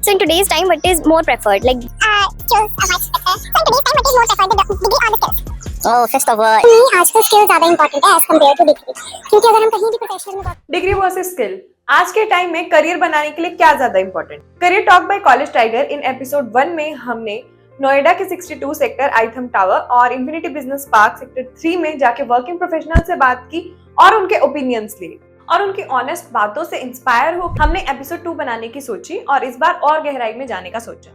So in today's time, what is more preferred? Like skills are much preferred. So in today's time, what is more preferred, the degree or the skills? Oh, first of all, आजकल skills ज़्यादा important है as compared to degree. क्योंकि अगर हम कहीं भी professional में degree versus skill, आज के टाइम में करियर बनाने के लिए क्या ज्यादा important? Career talk bye college tiger in episode 1 में हमने नोएडा के 62 सेक्टर आइथम टावर और इंफिनिटी बिजनेस पार्क सेक्टर 3 में जाके वर्किंग प्रोफेशनल से बात की और उनके ओपिनियंस लिए और उनकी ऑनेस्ट बातों से इंस्पायर हो हमने एपिसोड 2 बनाने की सोची और इस बार और गहराई में जाने का सोचा।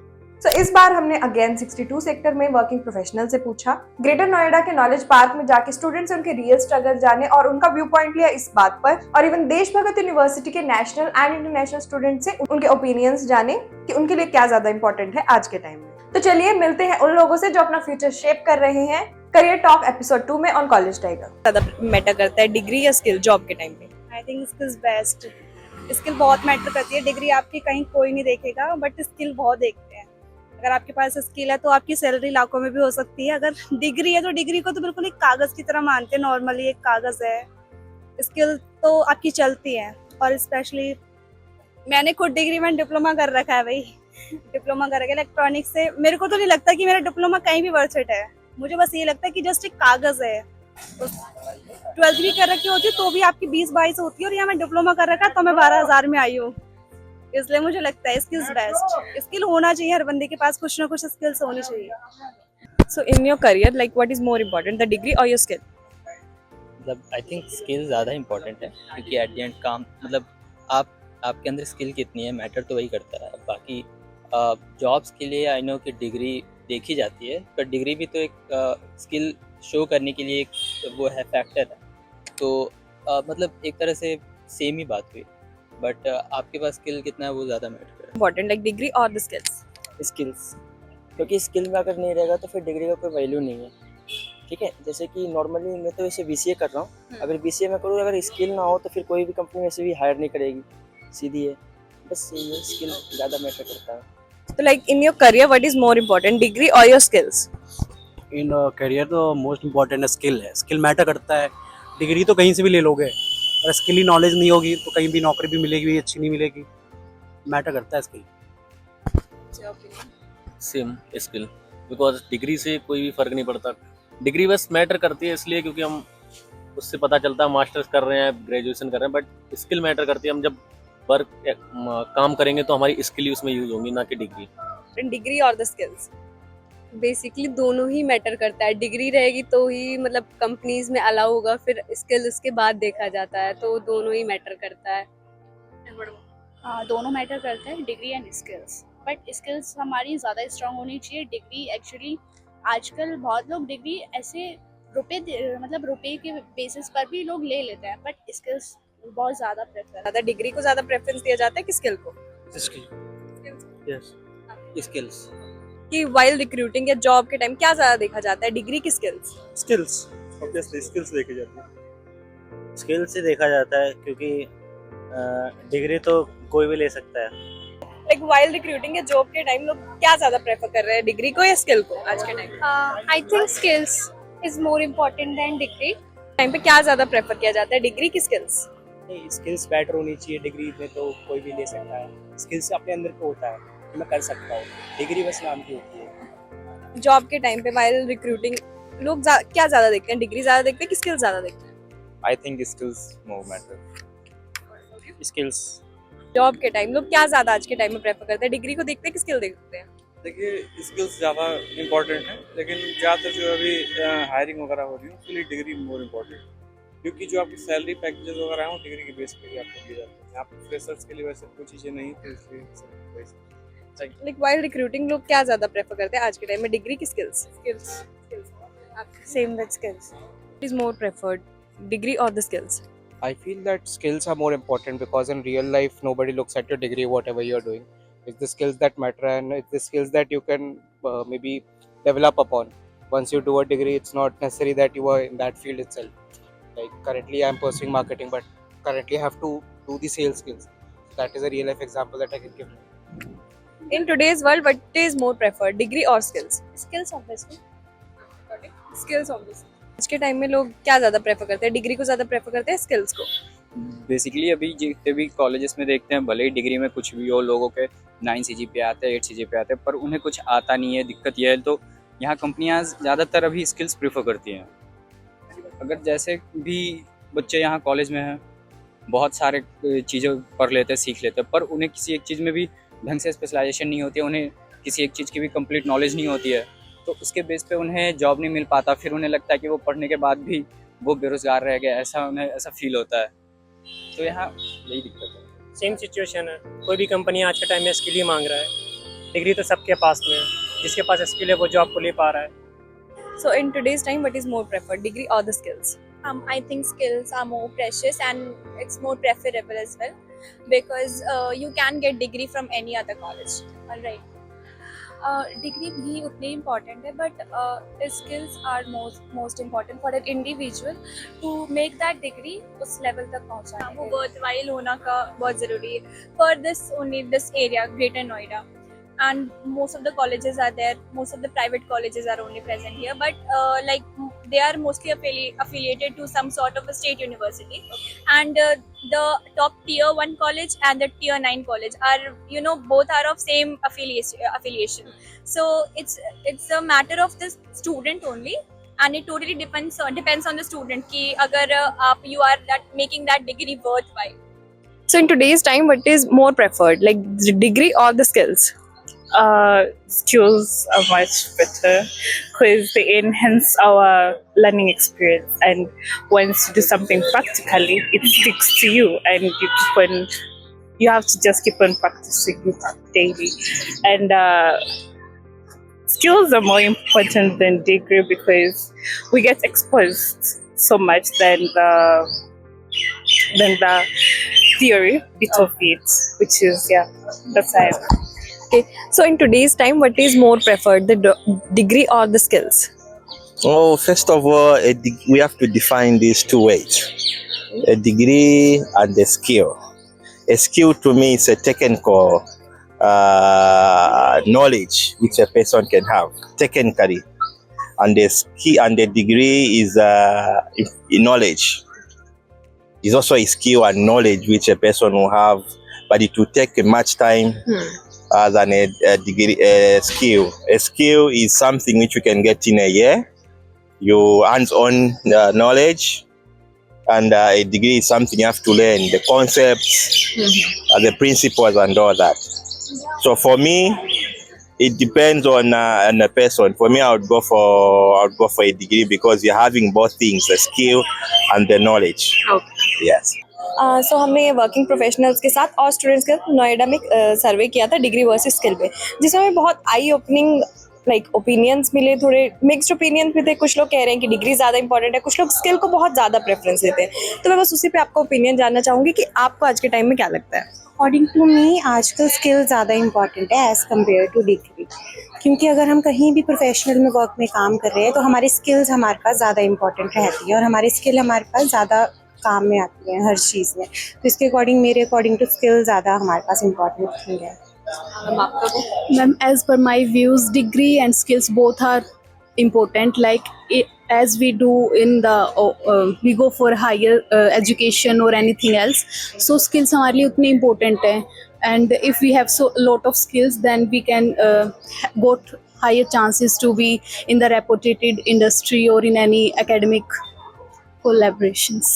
इस बार हमने अगेन 62 सेक्टर में वर्किंग प्रोफेशनल से पूछा, ग्रेटर नोएडा के नॉलेज पार्क में जाके स्टूडेंट से उनके रियल स्ट्रगल जाने और उनका व्यू पॉइंट लिया इस बात पर, और इवन देश भगत यूनिवर्सिटी के नेशनल एंड इंटरनेशनल स्टूडेंट से उनके ओपिनियंस जाने कि उनके लिए क्या ज्यादा इंपॉर्टेंट है आज के टाइम में। तो चलिए मिलते हैं उन लोगों से जो अपना फ्यूचर शेप कर रहे हैं करियर टॉक एपिसोड 2 में ऑन कॉलेज टाइगर। ज्यादा मैटर करता है डिग्री या स्किल जॉब के टाइम पे? I think skills best. Skill बहुत मैटर करती है। डिग्री आपकी कहीं कोई नहीं देखेगा, बट स्किल बहुत देखते हैं। अगर आपके पास स्किल है तो आपकी सैलरी लाखों में भी हो सकती है। अगर डिग्री है तो डिग्री को तो बिल्कुल एक कागज की तरह मानते हैं, नॉर्मली एक कागज है। स्किल तो आपकी चलती है, और स्पेशली मैंने खुद डिग्री में डिप्लोमा कर रखा है भाई। डिप्लोमा कर रखा है इलेक्ट्रॉनिक्स से। मेरे को तो नहीं लगता कि मेरा डिप्लोमा कहीं भी वर्थ इट है। मुझे बस ये लगता है कि जस्ट एक कागज है। 12th भी कर रखी होती है तो भी आपकी 20-22 होती है, और यहाँ मैं डिप्लोमा कर रखा है तो मैं 12,000 में आई हूँ। इसलिए मुझे लगता है स्किल्स बेस्ट। स्किल होना चाहिए, हर बंदे के पास कुछ ना कुछ स्किल्स होनी चाहिए। So in your career like what is more important, the degree और योर स्किल? मतलब आई थिंक स्किल ज़्यादा इंपॉर्टेंट है, क्योंकि एट द एंड काम मतलब आपके अंदर स्किल कितनी है मैटर तो वही करता है। बाकी जॉब्स के लिए आई नो कि डिग्री देखी जाती है, पर डिग्री भी तो एक स्किल शो करने के लिए एक वो है फैक्टर है। तो मतलब एक तरह से सेम ही बात हुई, बट आपके पास स्किल कितना है वो ज़्यादा मैटर करता इम्पोर्टेंट लाइक डिग्री और द स्किल्स? है। स्किल्स, क्योंकि स्किल में अगर नहीं रहेगा तो फिर डिग्री का कोई वैल्यू नहीं है। ठीक है, जैसे कि नॉर्मली मैं तो वैसे बीसीए कर रहा हूँ। अगर बीसीए में करूँ, अगर स्किल ना हो तो फिर कोई भी कंपनी वैसे भी हायर नहीं करेगी, सीधी है। बस ये स्किल ज़्यादा मैटर करता है। तो like in your career what is more important, degree और योर स्किल्स? इन करियर तो मोस्ट इम्पॉर्टेंट स्किल है। स्किल मैटर करता है। डिग्री तो कहीं से भी ले लोगे, अगर स्किल ही नॉलेज नहीं होगी तो कहीं भी नौकरी भी मिलेगी, अच्छी नहीं मिलेगी। मैटर करता है skill. Same skill, because degree से कोई भी फर्क नहीं पड़ता। डिग्री बस मैटर करती है इसलिए क्योंकि हम उससे पता चलता है मास्टर्स कर रहे हैं, ग्रेजुएशन कर रहे हैं, बट स्किल मैटर करती है। हम जब वर्क काम करेंगे तो हमारी स्किल ही उसमें यूज होंगी, ना कि डिग्री। डिग्री और द स्किल्स? बेसिकली दोनों ही मैटर करता है। डिग्री रहेगी तो ही मतलब कंपनीज में अलाउ होगा, फिर स्किल उसके बाद देखा जाता है, तो दोनों ही मैटर करता है। हाँ, दोनों मैटर करते हैं, degree and skills. But skills हमारी ज़्यादा स्ट्रांग होनी चाहिए। डिग्री एक्चुअली आजकल बहुत लोग डिग्री ऐसे रुपए के बेसिस पर भी लोग ले लेते हैं, बट स्किल्स बहुत ज़्यादा प्रेफर। ज्यादा डिग्री को ज्यादा प्रेफरेंस दिया जाता है कि स्किल को? Yes, skills. कि वाइल रिक्रूटिंग या जॉब के टाइम क्या ज्यादा देखा जाता है, डिग्री की स्किल्स? स्किल्स, ऑब्वियसली स्किल्स देखी जाती है। स्किल से देखा जाता है, क्योंकि डिग्री तो कोई भी ले सकता है। लाइक वाइल रिक्रूटिंग या जॉब के टाइम लोग क्या ज्यादा प्रेफर कर रहे हैं, डिग्री को या स्किल को आज के time? I think skills is more important then degree. Time पे क्या ज्यादा प्रेफर किया जाता है, डिग्री की स्किल्स? नहीं, स्किल्स बेटर होनी चाहिए। डिग्री में तो कोई भी ले सकता है। स्किल्स अपने अंदर को होता है कि मैं कर सकता हूँ, डिग्री बस नाम की होती है। जॉब के टाइम पे वाइल रिक्रूटिंग लोग क्या ज्यादा देखते हैं, डिग्री ज्यादा देखते हैं कि स्किल ज्यादा देखते हैं? I think skills more matter. Skills. Job के टाइम लोग क्या ज्यादा आज के टाइम में प्रेफर करते हैं, डिग्री को देखते हैं कि स्किल देखते हैं? देखिए स्किल्स ज़्यादा इम्पोर्टेंट है, लेकिन ज़्यादातर जो अभी हायरिंग वगैरह हो रही है उसके लिए डिग्री मोर इम्पोर्टेंट, क्योंकि जो आपकी सैलरी पैकेजेस वगैरह हैं वो डिग्री के बेस पे ही आपको दिए जाते हैं। यहाँ पे फ्रेशर्स के लिए वैसे कोई चीज़ें नहीं, तो इसलिए लाइक वाइल रिक्रूटिंग लोग क्या ज्यादा प्रेफर करते हैं आज के टाइम में, डिग्री की skills? Same with skills. Is more preferred, degree और the skills? I feel that skills are more important because in real life nobody looks at your degree, whatever you're doing. It's the skills that matter, and it's the skills that you can maybe develop upon. Once you do a degree, it's not necessary that you are in that field itself. Like currently I'm pursuing marketing, but currently I have to do the sales skills. That is a real life example that I can give. In today's world, what is more preferred, degree or skills? Skills obviously. Skills obviously. आज के time में लोग क्या ज्यादा prefer करते हैं, degree को ज्यादा प्रेफर करते हैं स्किल्स को? बेसिकली अभी जितने भी कॉलेजेस में देखते हैं, भले ही डिग्री में कुछ भी हो, लोगों के 9 CGPA आते हैं, 8 CGPA आते हैं, पर उन्हें कुछ आता नहीं है। दिक्कत यह है, तो यहाँ कंपनियां ज़्यादातर अभी स्किल्स प्रेफर करती हैं। अगर जैसे भी बच्चे यहाँ कॉलेज में हैं, बहुत सारे चीज़ें पढ़ लेते हैं, सीख लेते हैं, पर उन्हें किसी एक चीज़ में भी ढंग से स्पेशलाइजेशन नहीं होती है, उन्हें किसी एक चीज़ की भी कंप्लीट नॉलेज नहीं होती है, तो उसके बेस पे उन्हें जॉब नहीं मिल पाता। फिर उन्हें लगता है कि वो पढ़ने के बाद भी वो बेरोज़गार रह गया, उन्हें ऐसा फील होता है। तो यहाँ यही दिक्कत है। सेम सिचुएशन है, कोई भी कंपनी आज के टाइम में स्किल ही मांग रहा है। डिग्री तो सबके पास में है, जिसके पास स्किल है वो जॉब को ले पा रहा है। So in today's time, what is more preferred, degree or the skills? I think skills are more precious and it's more preferable as well because you can get degree from any other college. All right. Degree भी उतनी important है but skills are most important for an individual to make that degree उस level तक पहुँचाना। वो worthwhile होना का बहुत ज़रूरी है for this area, Greater Noida. And most of the colleges are there, most of the private colleges are only present here, but like they are mostly affiliated to some sort of a state university. And the top tier 1 college and the tier 9 college are, both are of same affiliation. So it's a matter of the student only, and it totally depends on the student ki agar you are making that degree worthwhile. So in today's time, what is more preferred, like the degree or the skills? Skills are much better because they enhance our learning experience, and once you do something practically, it sticks to you, and you have to just keep on practicing it daily. And skills are more important than degree because we get exposed so much than the theory bit of it, which is that's why. Okay, so in today's time, what is more preferred, the degree or the skills? Oh, first of all, we have to define these two ways: a degree and a skill. A skill to me is a technical knowledge which a person can have technically, and the degree is knowledge. It's also a skill and knowledge which a person will have, but it will take much time. Than a degree, a skill. A skill is something which you can get in a year. Your hands-on knowledge, and a degree is something you have to learn the concepts, the principles, and all that. So for me, it depends on a person. For me, I would go for a degree because you're having both things, the skill and the knowledge. Okay. Yes. सो हमने working professionals के साथ और students के साथ नोएडा में सर्वे किया था degree versus skill पे, जिसमें हमें बहुत आई ओपनिंग ओपिनियंस मिले। थोड़े मिक्स्ड ओपिनियंस भी थे। कुछ लोग कह रहे हैं कि डिग्री ज़्यादा इंपॉर्टेंट है, कुछ लोग स्किल को बहुत ज़्यादा प्रेफरेंस देते हैं। तो मैं बस उसी पे आपका ओपिनियन जानना चाहूँगी कि आपको आज के टाइम में क्या लगता है? अकॉर्डिंग टू मी आजकल स्किल ज़्यादा इंपॉर्टेंट है एज़ कम्पेयर टू डिग्री, क्योंकि अगर हम कहीं भी प्रोफेशनल में वर्क में काम कर रहे हैं तो हमारी स्किल्स हमारे पास ज़्यादा इंपॉर्टेंट रहती है और हमारी स्किल हमारे पास ज़्यादा काम में आती है हर चीज़ में। तो इसके मेरे अकॉर्डिंग टू स्किल ज़्यादा हमारे पास इम्पॉर्टेंट थिंग है। Ma'am, as per my views, degree and skills both are important. Like as we do in the we go for higher education or anything else, so skills हमारे लिए उतनी important है. And if we have so lot of skills, then we can got higher chances to be in the reputed industry or in any academic collaborations.